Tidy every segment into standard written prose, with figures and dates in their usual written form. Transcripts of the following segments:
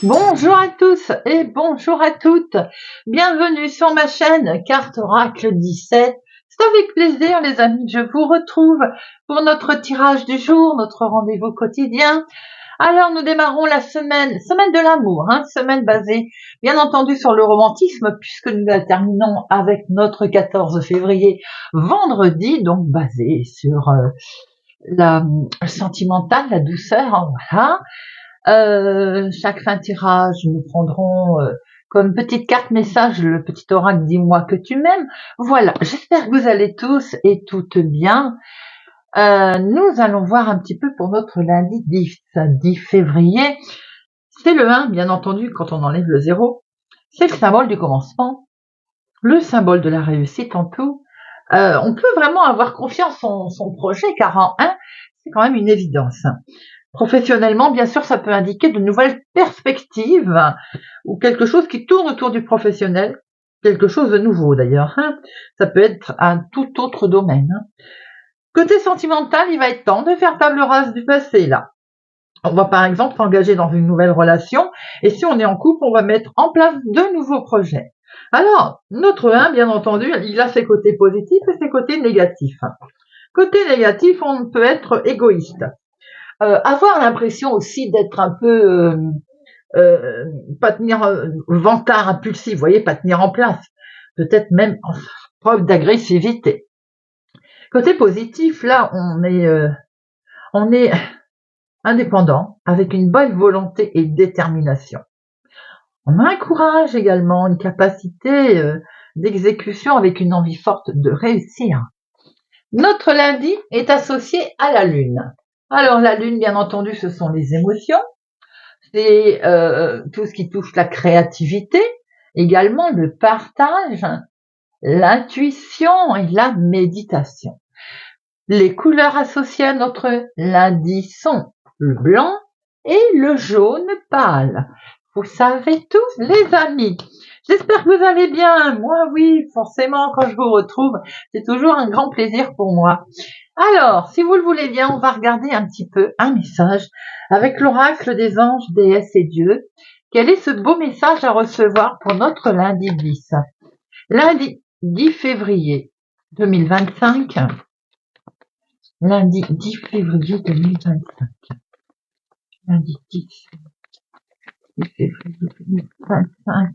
Bonjour à tous et bonjour à toutes. Bienvenue sur ma chaîne Carte Oracle 17. C'est avec plaisir les amis que je vous retrouve pour notre tirage du jour, notre rendez-vous quotidien. Alors nous démarrons la semaine de l'amour, semaine basée bien entendu sur le romantisme puisque nous la terminons avec notre 14 février, vendredi, donc basée sur la sentimentale, la douceur, voilà. Chaque fin de tirage, nous prendrons comme petite carte message le petit oracle dis-moi que tu m'aimes. Voilà, j'espère que vous allez tous et toutes bien. Nous allons voir un petit peu pour notre lundi 10 février. C'est le 1, bien entendu, quand on enlève le 0. C'est le symbole du commencement, le symbole de la réussite en tout. On peut vraiment avoir confiance en son projet, car en 1, c'est quand même une évidence. Professionnellement, bien sûr, ça peut indiquer de nouvelles perspectives ou quelque chose qui tourne autour du professionnel, quelque chose de nouveau d'ailleurs. Ça peut être un tout autre domaine. Côté sentimental, il va être temps de faire table rase du passé là. On va par exemple s'engager dans une nouvelle relation et si on est en couple, on va mettre en place de nouveaux projets. Alors, notre 1, bien entendu, il a ses côtés positifs et ses côtés négatifs. Côté négatif, on peut être égoïste. Avoir l'impression aussi d'être un peu pas tenir vantard impulsif, vous voyez, pas tenir en place, peut-être même en preuve d'agressivité. Côté positif, là, on est indépendant, avec une bonne volonté et détermination. On a un courage également, une capacité d'exécution avec une envie forte de réussir. Notre lundi est associé à la lune. Alors la lune, bien entendu, ce sont les émotions, c'est tout ce qui touche la créativité, également le partage, l'intuition et la méditation. Les couleurs associées à notre lundi sont le blanc et le jaune pâle. Vous savez tous les amis. J'espère que vous allez bien. Moi oui, forcément, quand je vous retrouve, c'est toujours un grand plaisir pour moi. Alors, si vous le voulez bien, on va regarder un petit peu un message avec l'oracle des anges, déesses et dieux. Quel est ce beau message à recevoir pour notre lundi 10? Lundi 10 février 2025. Lundi 10 février 2025. Lundi 10 février 2025.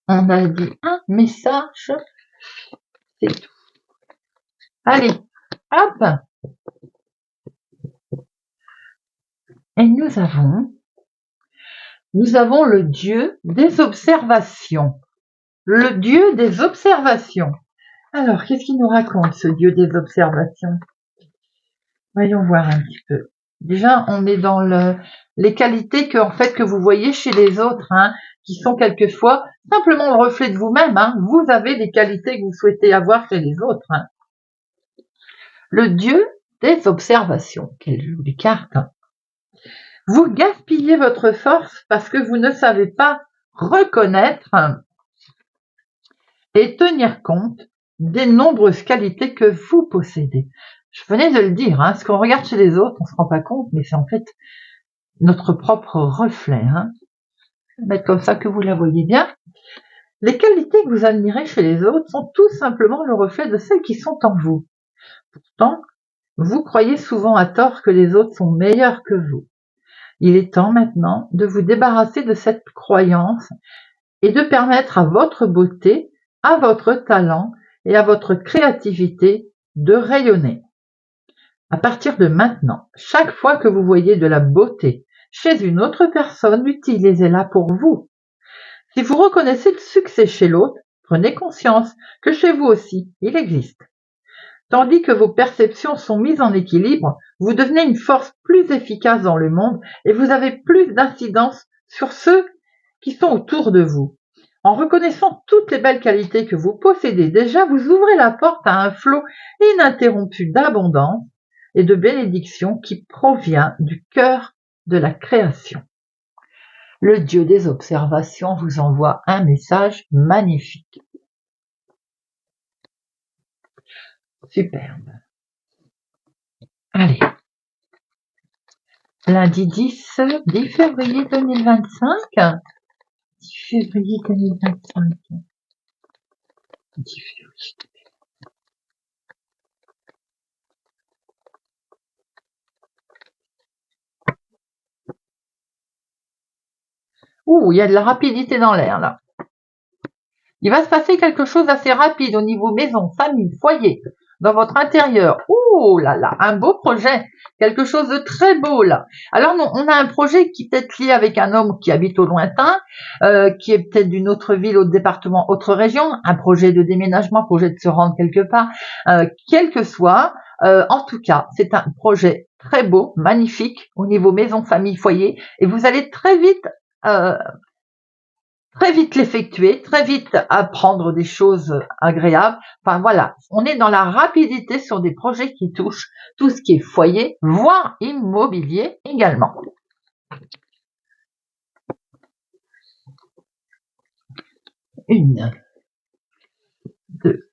On a dit un message. C'est tout. Allez, hop. Et nous avons le dieu des observations. Le dieu des observations. Alors, qu'est-ce qu'il nous raconte, ce dieu des observations? Voyons voir un petit peu. Déjà, on est dans les qualités que vous voyez chez les autres, qui sont quelquefois simplement le reflet de vous-même. Vous avez des qualités que vous souhaitez avoir chez les autres. Le dieu des observations. Quelle jolie carte. Vous gaspillez votre force parce que vous ne savez pas reconnaître et tenir compte des nombreuses qualités que vous possédez. Je venais de le dire, ce qu'on regarde chez les autres, on se rend pas compte, mais c'est en fait notre propre reflet. Je vais mettre comme ça que vous la voyez bien. Les qualités que vous admirez chez les autres sont tout simplement le reflet de celles qui sont en vous. Pourtant, vous croyez souvent à tort que les autres sont meilleurs que vous. Il est temps maintenant de vous débarrasser de cette croyance et de permettre à votre beauté, à votre talent et à votre créativité de rayonner. À partir de maintenant, chaque fois que vous voyez de la beauté chez une autre personne, utilisez-la pour vous. Si vous reconnaissez le succès chez l'autre, prenez conscience que chez vous aussi, il existe. Tandis que vos perceptions sont mises en équilibre, vous devenez une force plus efficace dans le monde et vous avez plus d'incidence sur ceux qui sont autour de vous. En reconnaissant toutes les belles qualités que vous possédez déjà, vous ouvrez la porte à un flot ininterrompu d'abondance et de bénédiction qui provient du cœur de la création. Le dieu des observations vous envoie un message magnifique. Superbe. Allez. Lundi 10 février 2025. 10 février 2025. 10 février. Ouh, il y a de la rapidité dans l'air là. Il va se passer quelque chose d'assez rapide au niveau maison, famille, foyer, dans votre intérieur. Oh là là, un beau projet, quelque chose de très beau là. Alors non, on a un projet qui est peut-être lié avec un homme qui habite au lointain, qui est peut-être d'une autre ville, autre département, autre région, un projet de déménagement, projet de se rendre quelque part, quel que soit. En tout cas, c'est un projet très beau, magnifique au niveau maison, famille, foyer, et vous allez très vite l'effectuer, très vite apprendre des choses agréables. Enfin voilà, on est dans la rapidité sur des projets qui touchent tout ce qui est foyer, voire immobilier également. Une, deux,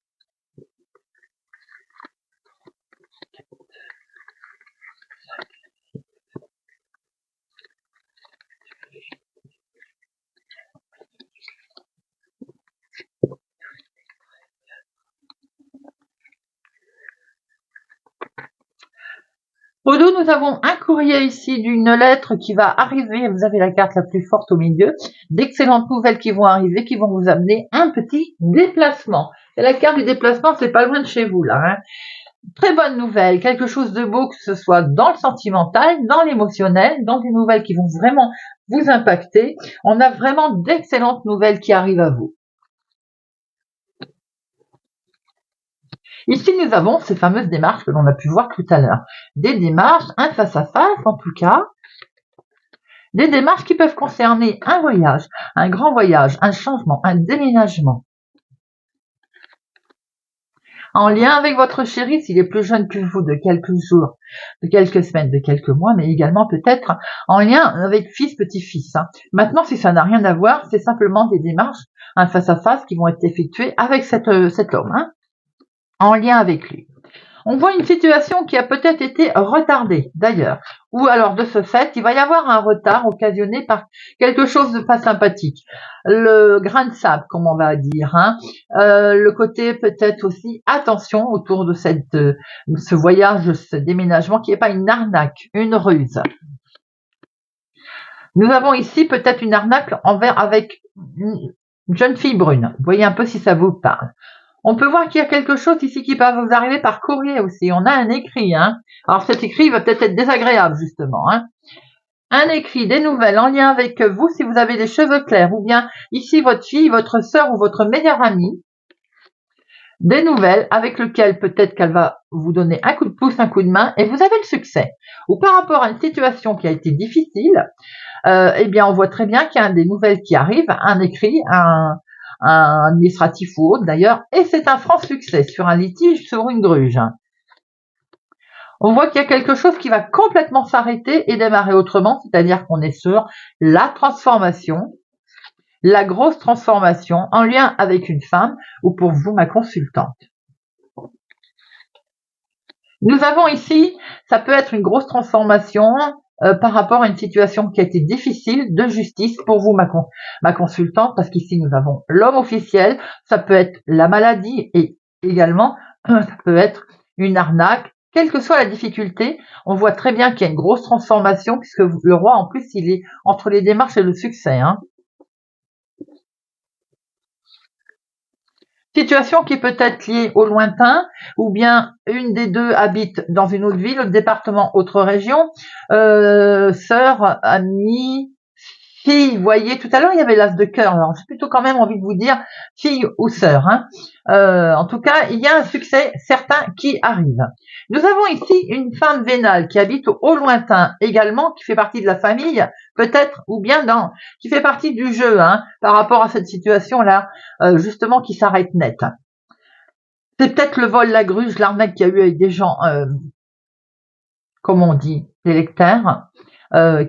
Pour nous avons un courrier ici d'une lettre qui va arriver. Vous avez la carte la plus forte au milieu. D'excellentes nouvelles qui vont arriver, qui vont vous amener un petit déplacement. Et la carte du déplacement, c'est pas loin de chez vous là. Hein. Très bonne nouvelle, quelque chose de beau, que ce soit dans le sentimental, dans l'émotionnel, dans des nouvelles qui vont vraiment vous impacter. On a vraiment d'excellentes nouvelles qui arrivent à vous. Ici, nous avons ces fameuses démarches que l'on a pu voir tout à l'heure. Des démarches, un face-à-face en tout cas. Des démarches qui peuvent concerner un voyage, un grand voyage, un changement, un déménagement. En lien avec votre chéri, s'il est plus jeune que vous, de quelques jours, de quelques semaines, de quelques mois, mais également peut-être en lien avec fils, petit-fils. Hein. Maintenant, si ça n'a rien à voir, c'est simplement des démarches, un face-à-face qui vont être effectuées avec cet homme, hein, en lien avec lui. On voit une situation qui a peut-être été retardée, d'ailleurs. Ou alors, de ce fait, il va y avoir un retard occasionné par quelque chose de pas sympathique. Le grain de sable, comme on va dire. Hein. Le côté peut-être aussi, attention, autour de ce voyage, ce déménagement, qui n'est pas une arnaque, une ruse. Nous avons ici peut-être une arnaque avec une jeune fille brune. Vous voyez un peu si ça vous parle. On peut voir qu'il y a quelque chose ici qui peut vous arriver par courrier aussi. On a un écrit. Hein. Alors cet écrit va peut-être être désagréable justement. Hein. Un écrit, des nouvelles en lien avec vous si vous avez des cheveux clairs ou bien ici votre fille, votre sœur ou votre meilleure amie. Des nouvelles avec lesquelles peut-être qu'elle va vous donner un coup de pouce, un coup de main et vous avez le succès. Ou par rapport à une situation qui a été difficile, eh bien on voit très bien qu'il y a des nouvelles qui arrivent, un écrit, un administratif ou autre d'ailleurs, et c'est un franc succès sur un litige, sur une gruge. On voit qu'il y a quelque chose qui va complètement s'arrêter et démarrer autrement, c'est-à-dire qu'on est sur la transformation, la grosse transformation en lien avec une femme ou pour vous, ma consultante. Nous avons ici, ça peut être une grosse transformation par rapport à une situation qui a été difficile de justice pour vous, ma consultante, parce qu'ici nous avons l'homme officiel, ça peut être la maladie et également ça peut être une arnaque. Quelle que soit la difficulté, on voit très bien qu'il y a une grosse transformation puisque le roi, en plus, il est entre les démarches et le succès. Hein. Situation qui est peut-être liée au lointain, ou bien une des deux habite dans une autre ville, autre département, autre région, sœur, amie, fille, voyez, tout à l'heure il y avait l'as de cœur, alors j'ai plutôt quand même envie de vous dire fille ou sœur. Hein. En tout cas, il y a un succès certain qui arrive. Nous avons ici une femme vénale qui habite au lointain également, qui fait partie de la famille, peut-être, ou bien qui fait partie du jeu, hein, par rapport à cette situation-là, justement qui s'arrête net. C'est peut-être le vol, la gruge, l'arnaque qu'il y a eu avec des gens, comme on dit, des lecteurs.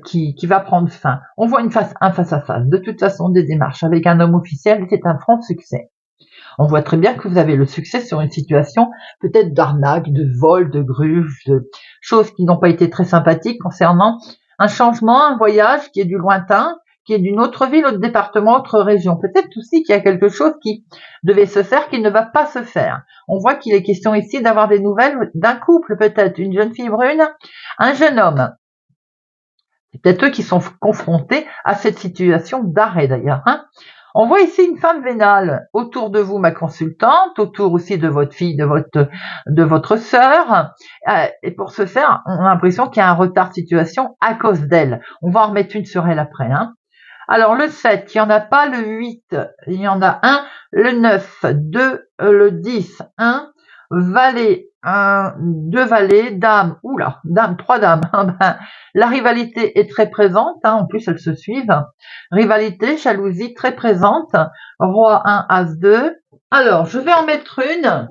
qui va prendre fin. On voit un face à face. De toute façon, des démarches avec un homme officiel, c'est un franc succès. On voit très bien que vous avez le succès sur une situation peut-être d'arnaque, de vol, de gruge, de choses qui n'ont pas été très sympathiques concernant un changement, un voyage qui est du lointain, qui est d'une autre ville, autre département, autre région. Peut-être aussi qu'il y a quelque chose qui devait se faire, qui ne va pas se faire. On voit qu'il est question ici d'avoir des nouvelles d'un couple, peut-être une jeune fille brune, un jeune homme. C'est peut-être eux qui sont confrontés à cette situation d'arrêt d'ailleurs. On voit ici une femme vénale autour de vous, ma consultante, autour aussi de votre fille, de votre sœur. Et pour ce faire, on a l'impression qu'il y a un retard de situation à cause d'elle. On va en remettre une sur elle après. Alors le 7, il n'y en a pas, le 8, il y en a un, le 9, 2, le 10, 1, valet, 2 valets, dame, dame, 3 dames. La rivalité est très présente, en plus elles se suivent. Rivalité, jalousie très présente. Roi 1, As 2. Alors, je vais en mettre une.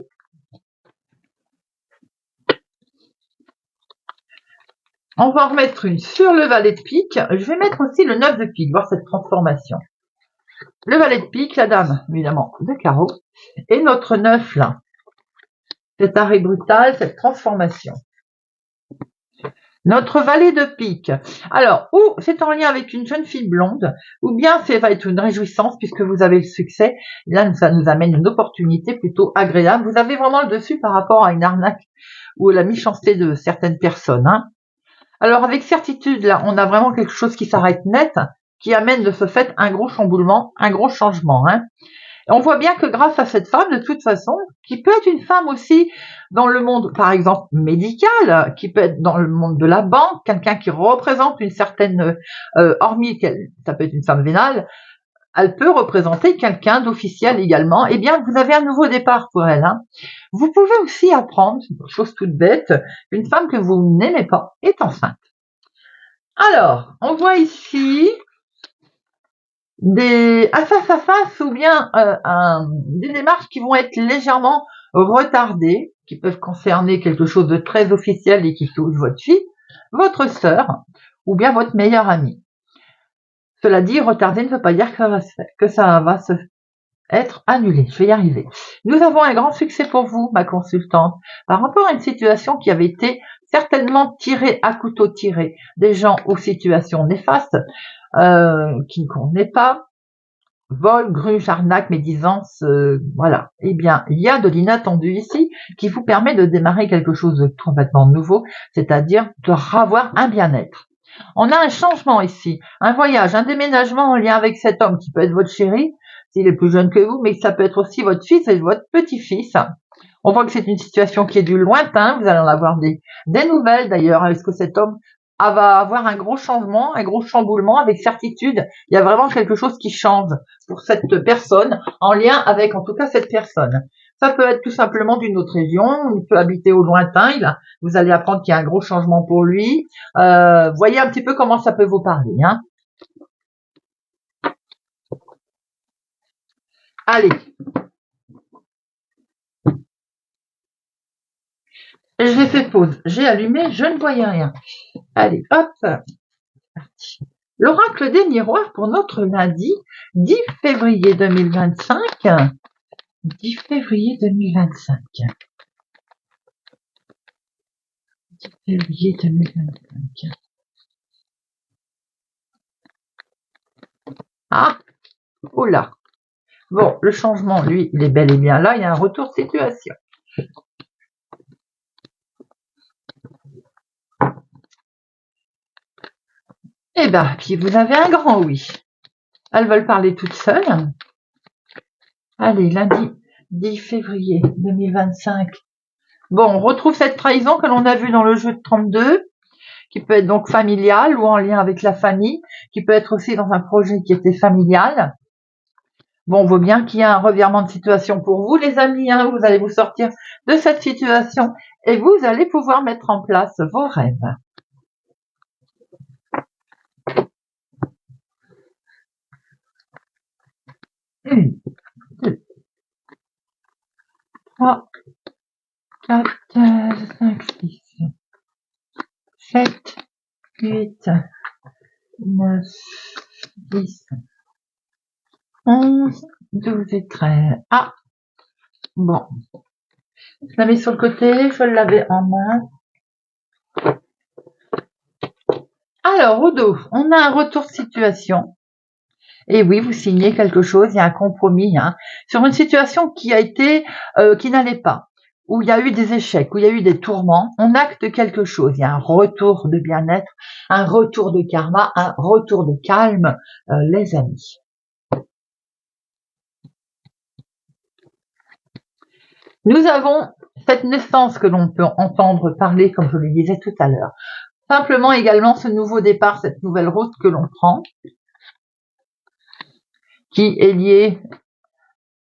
On va en remettre une sur le valet de pique. Je vais mettre aussi le 9 de pique, voir cette transformation. Le valet de pique, la dame, évidemment, de carreau. Et notre 9, là. Cet arrêt brutal, cette transformation. Notre valet de pique. Alors, ou c'est en lien avec une jeune fille blonde, ou bien ça va être une réjouissance puisque vous avez le succès. Là, ça nous amène une opportunité plutôt agréable. Vous avez vraiment le dessus par rapport à une arnaque ou la méchanceté de certaines personnes. Alors, avec certitude, là, on a vraiment quelque chose qui s'arrête net, qui amène de ce fait un gros chamboulement, un gros changement. Et on voit bien que grâce à cette femme, de toute façon, qui peut être une femme aussi dans le monde, par exemple, médical, qui peut être dans le monde de la banque, quelqu'un qui représente une certaine, hormis qu'elle, ça peut être une femme vénale, elle peut représenter quelqu'un d'officiel également. Eh bien, vous avez un nouveau départ pour elle. Vous pouvez aussi apprendre, chose toute bête, une femme que vous n'aimez pas est enceinte. Alors, on voit ici des face à face ou bien des démarches qui vont être légèrement retardées, qui peuvent concerner quelque chose de très officiel et qui touche votre fille, votre sœur ou bien votre meilleure amie. Cela dit, retardé ne veut pas dire que ça va se être annulé. Je vais y arriver. Nous avons un grand succès pour vous, ma consultante, par rapport à une situation qui avait été certainement tirée à couteau tiré, des gens aux situations néfastes, qui ne convenaient pas, vol, gruge, arnaque, médisance, voilà. Eh bien, il y a de l'inattendu ici qui vous permet de démarrer quelque chose de complètement nouveau, c'est-à-dire de ravoir un bien-être. On a un changement ici, un voyage, un déménagement en lien avec cet homme qui peut être votre chéri, s'il est plus jeune que vous, mais ça peut être aussi votre fils et votre petit-fils. On voit que c'est une situation qui est du lointain, vous allez en avoir des nouvelles d'ailleurs. Est-ce que cet homme va avoir un gros changement, un gros chamboulement avec certitude? Il y a vraiment quelque chose qui change pour cette personne, en lien avec en tout cas cette personne. Ça peut être tout simplement d'une autre région, il peut habiter au lointain, vous allez apprendre qu'il y a un gros changement pour lui. Voyez un petit peu comment ça peut vous parler. Allez. J'ai fait pause, j'ai allumé, je ne voyais rien. Allez, hop, parti. L'oracle des miroirs pour notre lundi 10 février 2025. 10 février 2025. 10 février 2025. Ah, oula. Bon, le changement, lui, il est bel et bien là, il y a un retour de situation. Eh ben, puis vous avez un grand oui. Elles veulent parler toutes seules. Allez, lundi 10 février 2025. Bon, on retrouve cette trahison que l'on a vue dans le jeu de 32, qui peut être donc familiale ou en lien avec la famille, qui peut être aussi dans un projet qui était familial. Bon, on voit bien qu'il y a un revirement de situation pour vous, les amis. Vous allez vous sortir de cette situation et vous allez pouvoir mettre en place vos rêves. 1, 2, 3, 4, 5, 6, 7, 8, 9, 10, 11, 12 et 13. Ah, bon. Je la mets sur le côté, je l'avais en main. Alors, au dos, on a un retour de situation. Et oui, vous signez quelque chose, il y a un compromis sur une situation qui a été, qui n'allait pas, où il y a eu des échecs, où il y a eu des tourments. On acte quelque chose, il y a un retour de bien-être, un retour de karma, un retour de calme, les amis. Nous avons cette naissance que l'on peut entendre parler, comme je le disais tout à l'heure. Simplement également ce nouveau départ, cette nouvelle route que l'on prend, qui est liée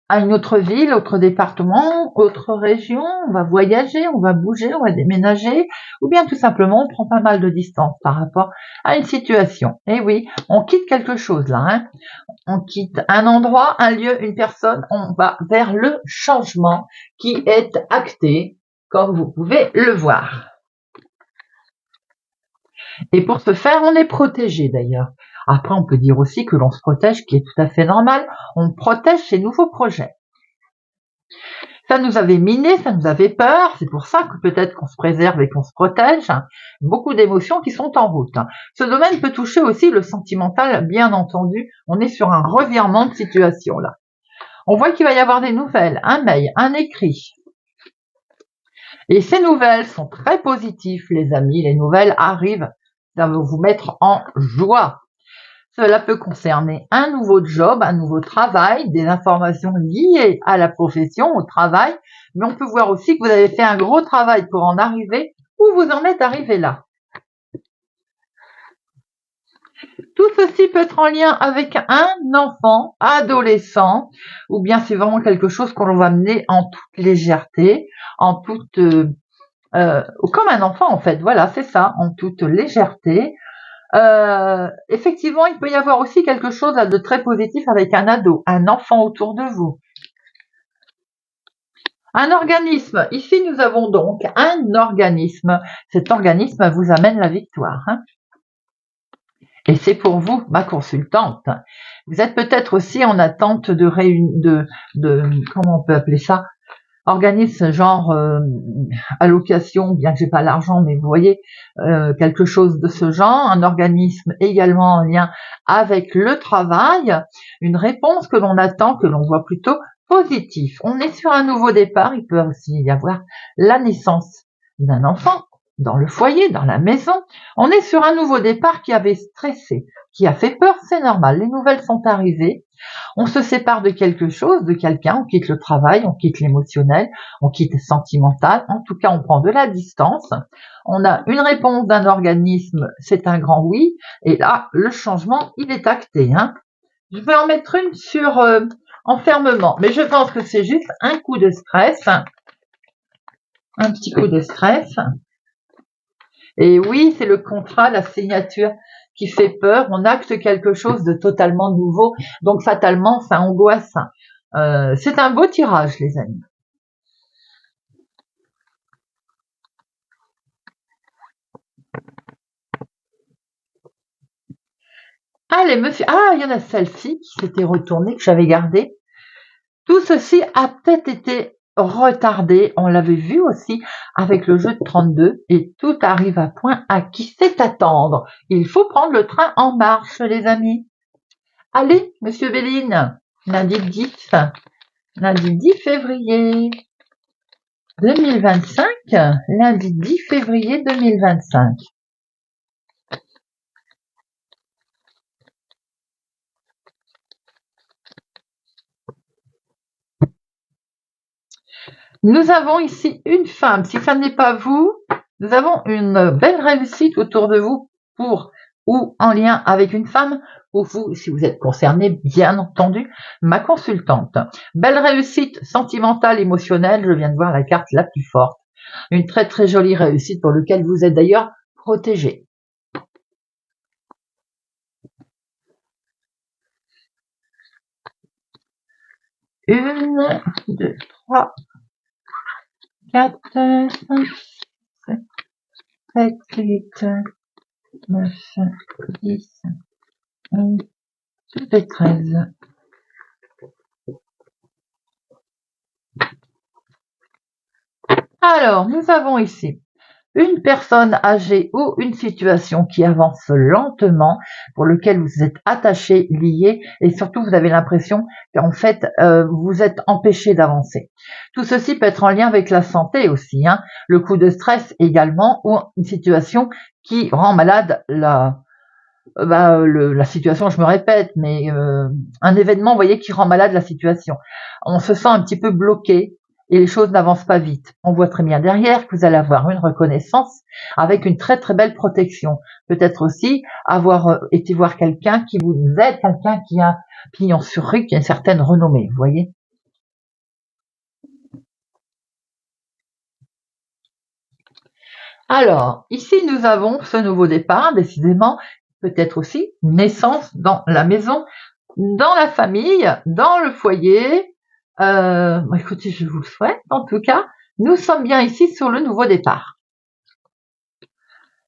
à une autre ville, autre département, autre région, on va voyager, on va bouger, on va déménager, ou bien tout simplement on prend pas mal de distance par rapport à une situation. Et oui, on quitte quelque chose là, on quitte un endroit, un lieu, une personne, on va vers le changement qui est acté, comme vous pouvez le voir. Et pour ce faire, on est protégé d'ailleurs. Après, on peut dire aussi que l'on se protège, qui est tout à fait normal, on protège ces nouveaux projets. Ça nous avait miné, ça nous avait peur, c'est pour ça que peut-être qu'on se préserve et qu'on se protège. Beaucoup d'émotions qui sont en route. Ce domaine peut toucher aussi le sentimental, bien entendu. On est sur un revirement de situation là. On voit qu'il va y avoir des nouvelles, un mail, un écrit. Et ces nouvelles sont très positives, les amis. Les nouvelles arrivent, ça va vous mettre en joie. Cela peut concerner un nouveau job, un nouveau travail, des informations liées à la profession, au travail, mais on peut voir aussi que vous avez fait un gros travail pour en arriver où vous en êtes arrivé là. Tout ceci peut être en lien avec un enfant, adolescent, ou bien c'est vraiment quelque chose qu'on va mener en toute légèreté, en toute, comme un enfant en fait, voilà, c'est ça, en toute légèreté. Effectivement, il peut y avoir aussi quelque chose de très positif avec un ado, un enfant autour de vous. Un organisme. Ici, nous avons donc un organisme. Cet organisme vous amène la victoire. Et c'est pour vous, ma consultante. Vous êtes peut-être aussi en attente de comment on peut appeler ça, organisme genre allocation, bien que j'ai pas l'argent, mais vous voyez, quelque chose de ce genre, un organisme également en lien avec le travail, une réponse que l'on attend, que l'on voit plutôt positif. On est sur un nouveau départ, il peut aussi y avoir la naissance d'un enfant dans le foyer, dans la maison. On est sur un nouveau départ qui avait stressé, qui a fait peur, c'est normal, les nouvelles sont arrivées. On se sépare de quelque chose, de quelqu'un, on quitte le travail, on quitte l'émotionnel, on quitte le sentimental, en tout cas on prend de la distance. On a une réponse d'un organisme, c'est un grand oui, et là le changement il est acté. Je vais en mettre une sur enfermement, mais je pense que c'est juste un coup de stress, un petit coup de stress. Et oui, c'est le contrat, la signature qui fait peur. On acte quelque chose de totalement nouveau, donc fatalement, ça angoisse. C'est un beau tirage, les amis. Allez, monsieur. Ah, il y en a celle-ci qui s'était retournée, que j'avais gardée. Tout ceci a peut-être été retardé. On l'avait vu aussi avec le jeu de 32 et tout arrive à point à qui sait attendre. Il faut prendre le train en marche, les amis. Allez, monsieur Béline, lundi 10 février 2025, lundi 10 février 2025. Nous avons ici une femme. Si ça n'est pas vous, nous avons une belle réussite autour de vous ou en lien avec une femme, ou vous, si vous êtes concerné, bien entendu, ma consultante. Belle réussite sentimentale, émotionnelle, je viens de voir la carte la plus forte. Une très très jolie réussite pour laquelle vous êtes d'ailleurs protégé. 1, 2, 3, 4, 5, 7, 8, 9, 10, Ça fait 13. Alors, nous avons ici une personne âgée ou une situation qui avance lentement, pour lequel vous êtes attaché, lié, et surtout vous avez l'impression qu'en fait vous êtes empêché d'avancer. Tout ceci peut être en lien avec la santé aussi, hein, le coup de stress également, ou une situation qui rend malade la situation, je me répète, mais un événement, vous voyez, qui rend malade la situation. On se sent un petit peu bloqué et les choses n'avancent pas vite. On voit très bien derrière que vous allez avoir une reconnaissance avec une très très belle protection. Peut-être aussi avoir été voir quelqu'un qui vous aide, quelqu'un qui a pignon sur rue, qui a une certaine renommée, vous voyez. Alors, ici nous avons ce nouveau départ, décidément, peut-être aussi naissance dans la maison, dans la famille, dans le foyer. Écoutez, je vous le souhaite en tout cas. Nous sommes bien ici sur le nouveau départ.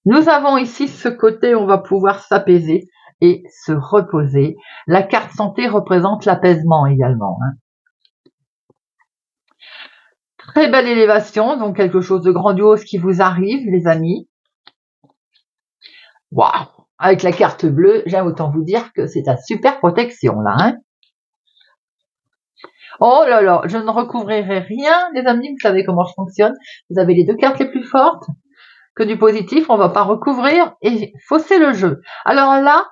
Nous avons ici ce côté où on va pouvoir s'apaiser et se reposer. La carte santé représente l'apaisement également, hein. Très belle élévation, donc quelque chose de grandiose qui vous arrive, les amis. Waouh! Avec la carte bleue, j'aime autant vous dire que c'est ta super protection là, hein. Oh là là, je ne recouvrirai rien, les amis, vous savez comment je fonctionne. Vous avez les deux cartes les plus fortes, que du positif, on va pas recouvrir et fausser le jeu. Alors là,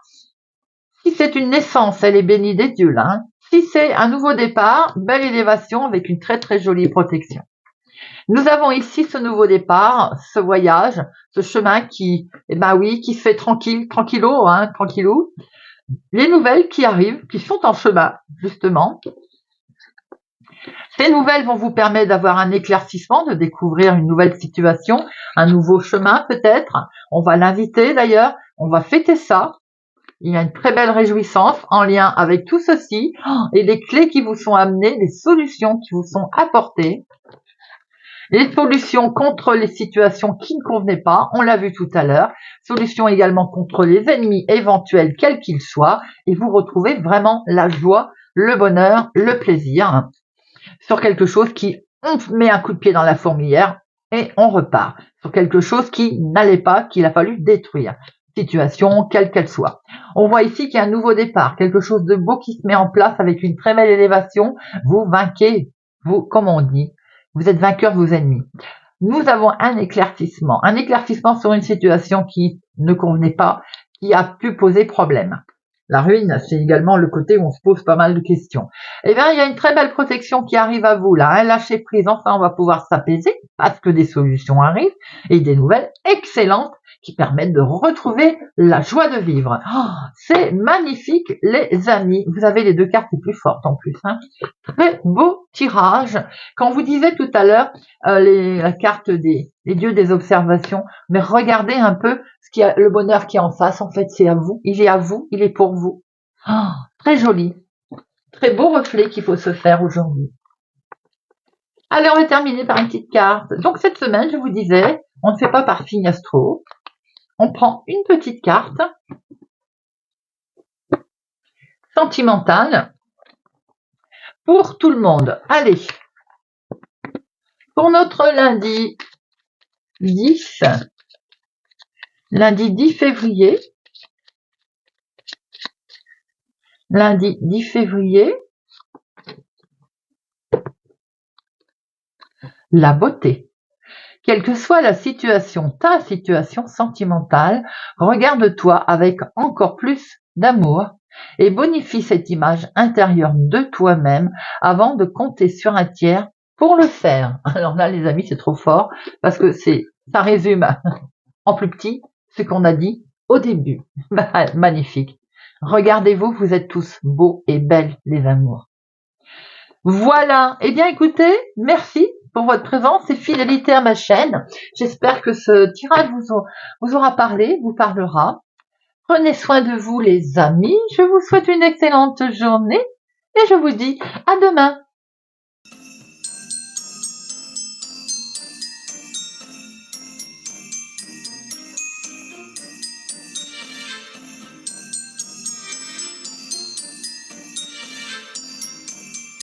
si c'est une naissance, elle est bénie des dieux là, hein. Si c'est un nouveau départ, belle élévation avec une très très jolie protection. Nous avons ici ce nouveau départ, ce voyage, ce chemin qui, qui se fait tranquille, tranquillo, hein, tranquillou. Les nouvelles qui arrivent, qui sont en chemin, justement. Ces nouvelles vont vous permettre d'avoir un éclaircissement, de découvrir une nouvelle situation, un nouveau chemin peut-être. On va l'inviter d'ailleurs, on va fêter ça. Il y a une très belle réjouissance en lien avec tout ceci et les clés qui vous sont amenées, les solutions qui vous sont apportées. Les solutions contre les situations qui ne convenaient pas, on l'a vu tout à l'heure. Solutions également contre les ennemis éventuels, quels qu'ils soient. Et vous retrouvez vraiment la joie, le bonheur, le plaisir sur quelque chose qui, on met un coup de pied dans la fourmilière et on repart. Sur quelque chose qui n'allait pas, qu'il a fallu détruire. Situation, quelle qu'elle soit. On voit ici qu'il y a un nouveau départ, quelque chose de beau qui se met en place avec une très belle élévation. Vous vainquez, vous, comme on dit, vous êtes vainqueur de vos ennemis. Nous avons un éclaircissement sur une situation qui ne convenait pas, qui a pu poser problème. La ruine, c'est également le côté où on se pose pas mal de questions. Eh bien, il y a une très belle protection qui arrive à vous là, hein, lâchez prise, enfin on va pouvoir s'apaiser parce que des solutions arrivent et des nouvelles excellentes qui permettent de retrouver la joie de vivre. Oh, c'est magnifique les amis, vous avez les deux cartes les plus fortes en plus, hein. Très beau tirage. Quand vous disiez tout à l'heure la carte des dieux des observations, mais regardez un peu le bonheur qui est en face, en fait c'est à vous, il est pour vous. Oh, très joli, très beau reflet qu'il faut se faire aujourd'hui. Allez, on va terminer par une petite carte. Donc cette semaine, je vous disais, on ne fait pas par signe astro, on prend une petite carte sentimentale pour tout le monde. Allez, pour notre lundi 10 février, lundi 10 février, la beauté. Quelle que soit la situation, ta situation sentimentale, regarde-toi avec encore plus d'amour et bonifie cette image intérieure de toi-même avant de compter sur un tiers pour le faire. Alors là, les amis, c'est trop fort parce que ça résume en plus petit ce qu'on a dit au début. Magnifique. Regardez-vous, vous êtes tous beaux et belles, les amours. Voilà. Eh bien, écoutez, merci pour votre présence et fidélité à ma chaîne. J'espère que ce tirage vous aura parlé, vous parlera. Prenez soin de vous, les amis. Je vous souhaite une excellente journée et je vous dis à demain.